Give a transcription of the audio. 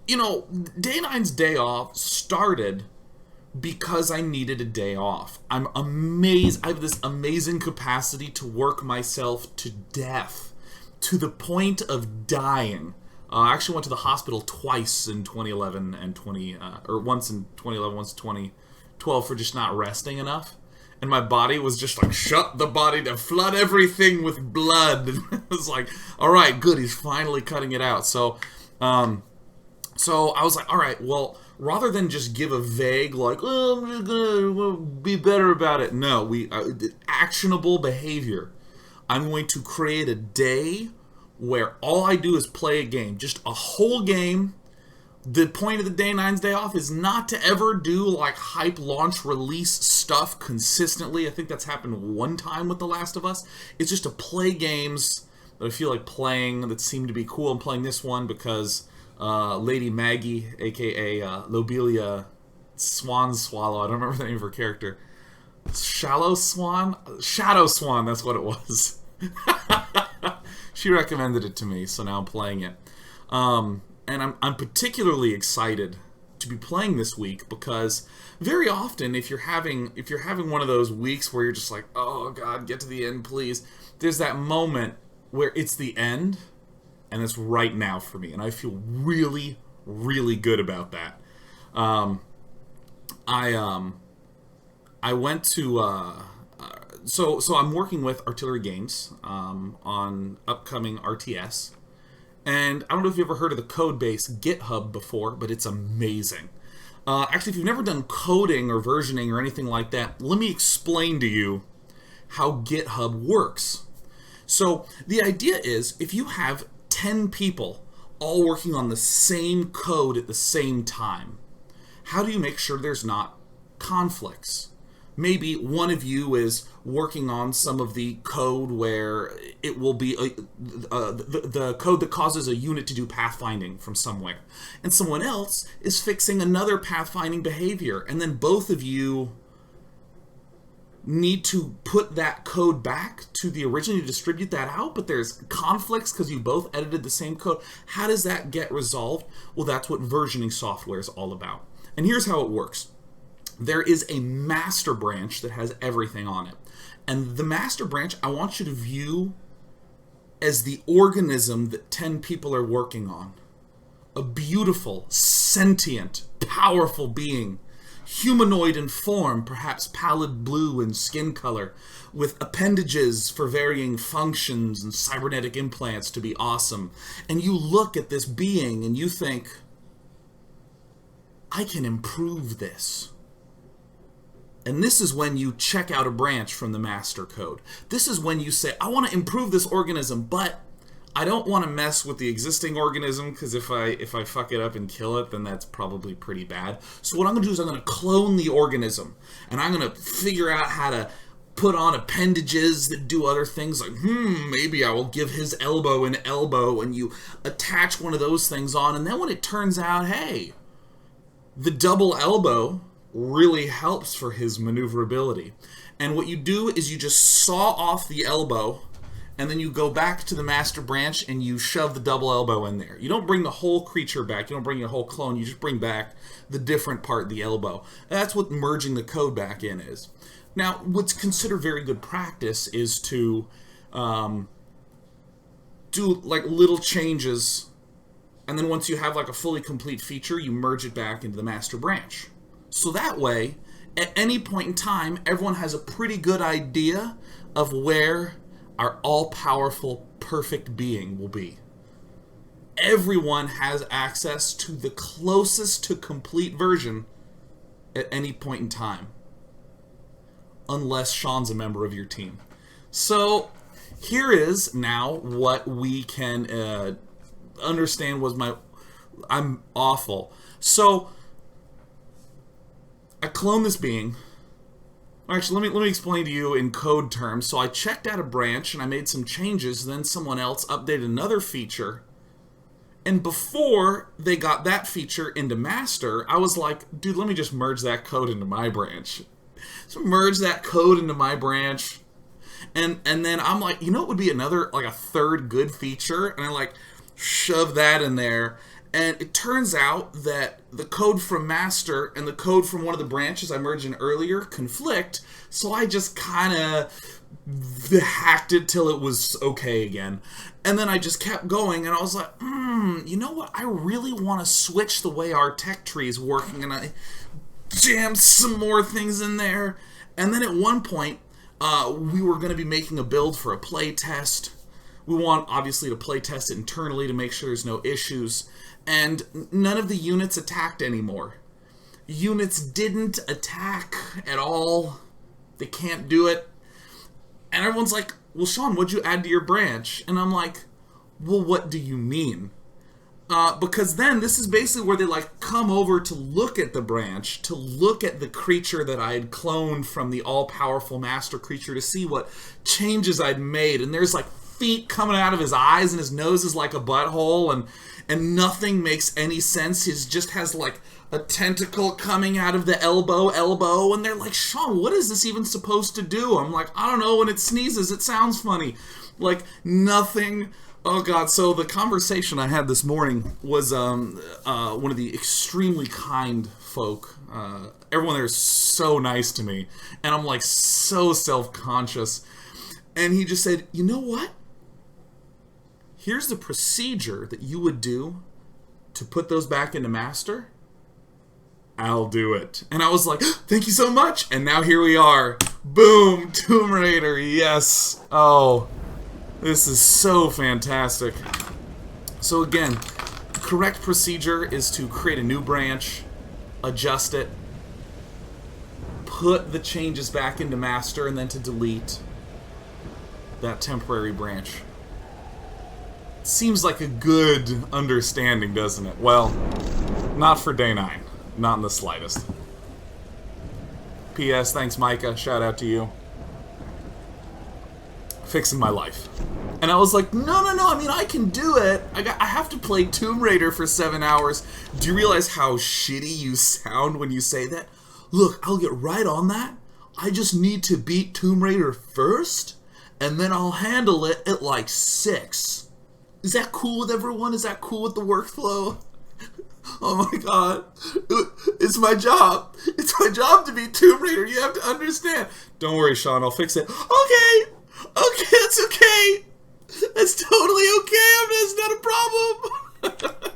you know, Day Nine's day off started because I needed a day off. I'm amazed. I have this amazing capacity to work myself to death, to the point of dying. I actually went to the hospital twice in 2011 and or once in 2011, once in 2012 for just not resting enough. And my body was just like, shut the body to flood everything with blood. And it was like, all right, good, he's finally cutting it out. So I was like, all right, well, rather than just give a vague, like, oh, I'm just gonna be better about it. No, actionable behavior. I'm going to create a day where all I do is play a game, just a whole game. The point of the Day Nine's day off is not to ever do like hype launch release stuff consistently. I think that's happened one time with The Last of Us. It's just to play games that I feel like playing that seem to be cool. I'm playing this one because Lady Maggie, aka Lobelia Swan Swallow, I don't remember the name of her character. Shadow Swan, that's what it was. She recommended it to me, so now I'm playing it. And I'm particularly excited to be playing this week because very often if you're having one of those weeks where you're just like, oh god, get to the end please, there's that moment where it's the end and it's right now for me, and I feel really, really good about that. I went to so I'm working with Artillery Games on upcoming RTS. And I don't know if you've ever heard of the code base GitHub before, but it's amazing. Actually, if you've never done coding or versioning or anything like that, let me explain to you how GitHub works. So the idea is if you have 10 people all working on the same code at the same time, how do you make sure there's not conflicts? Maybe one of you is working on some of the code where it will be the code that causes a unit to do pathfinding from somewhere. And someone else is fixing another pathfinding behavior. And then both of you need to put that code back to the original to distribute that out, but there's conflicts because you both edited the same code. How does that get resolved? Well, that's what versioning software is all about. And here's how it works. There is a master branch that has everything on it. And the master branch, I want you to view as the organism that 10 people are working on. A beautiful, sentient, powerful being. Humanoid in form, perhaps pallid blue in skin color, with appendages for varying functions and cybernetic implants to be awesome. And you look at this being and you think, I can improve this. And this is when you check out a branch from the master code. This is when you say, I want to improve this organism, but I don't want to mess with the existing organism, because if I fuck it up and kill it, then that's probably pretty bad. So what I'm going to do is I'm going to clone the organism, and I'm going to figure out how to put on appendages that do other things, like, maybe I will give his elbow an elbow, and you attach one of those things on, and then when it turns out, hey, the double elbow really helps for his maneuverability. And what you do is you just saw off the elbow, and then you go back to the master branch and you shove the double elbow in there. You don't bring the whole creature back, you don't bring your whole clone, you just bring back the different part, the elbow. And that's what merging the code back in is. Now, what's considered very good practice is to do like little changes, and then once you have like a fully complete feature, you merge it back into the master branch. So that way, at any point in time, everyone has a pretty good idea of where our all-powerful, perfect being will be. Everyone has access to the closest to complete version at any point in time. Unless Sean's a member of your team. So, here is now what we can understand was I'm awful. So, I cloned this being. Actually, let me explain to you in code terms. So I checked out a branch and I made some changes. Then someone else updated another feature. And before they got that feature into master, I was like, dude, let me just merge that code into my branch. So merge that code into my branch. And then I'm like, you know what would be another, like a third good feature? And I like shove that in there. And it turns out that the code from master and the code from one of the branches I merged in earlier conflict, so I just kind of hacked it till it was okay again. And then I just kept going, and I was like, you know what? I really want to switch the way our tech tree is working, and I jammed some more things in there. And then at one point, we were going to be making a build for a play test. We want, obviously, to play test it internally to make sure there's no issues. And none of the units attacked anymore. Units didn't attack at all. They can't do it. And everyone's like, well, Sean, what'd you add to your branch? And I'm like, well, what do you mean? Because then this is basically where they like come over to look at the branch, to look at the creature that I had cloned from the all-powerful master creature to see what changes I'd made. And there's like feet coming out of his eyes, and his nose is like a butthole, and nothing makes any sense. He just has like a tentacle coming out of the elbow, and they're like, Sean, what is this even supposed to do? I'm like, I don't know, when it sneezes, it sounds funny. Like, nothing. Oh God, so the conversation I had this morning was one of the extremely kind folk. Everyone there is so nice to me, and I'm like so self-conscious. And he just said, you know what? Here's the procedure that you would do to put those back into master. I'll do it. And I was like, thank you so much. And now here we are. Boom, Tomb Raider, yes. Oh, this is so fantastic. So again, the correct procedure is to create a new branch, adjust it, put the changes back into master, and then to delete that temporary branch. Seems like a good understanding, doesn't it? Well, not for day 9. Not in the slightest. P.S. Thanks, Micah. Shout out to you. Fixing my life. And I was like, no. I mean, I can do it. I have to play Tomb Raider for 7 hours. Do you realize how shitty you sound when you say that? Look, I'll get right on that. I just need to beat Tomb Raider first, and then I'll handle it at like 6. Is that cool with everyone? Is that cool with the workflow? Oh my god. It's my job. It's my job to be Tomb Raider. You have to understand. Don't worry, Sean. I'll fix it. Okay. Okay, that's okay. That's totally okay. That's not a problem.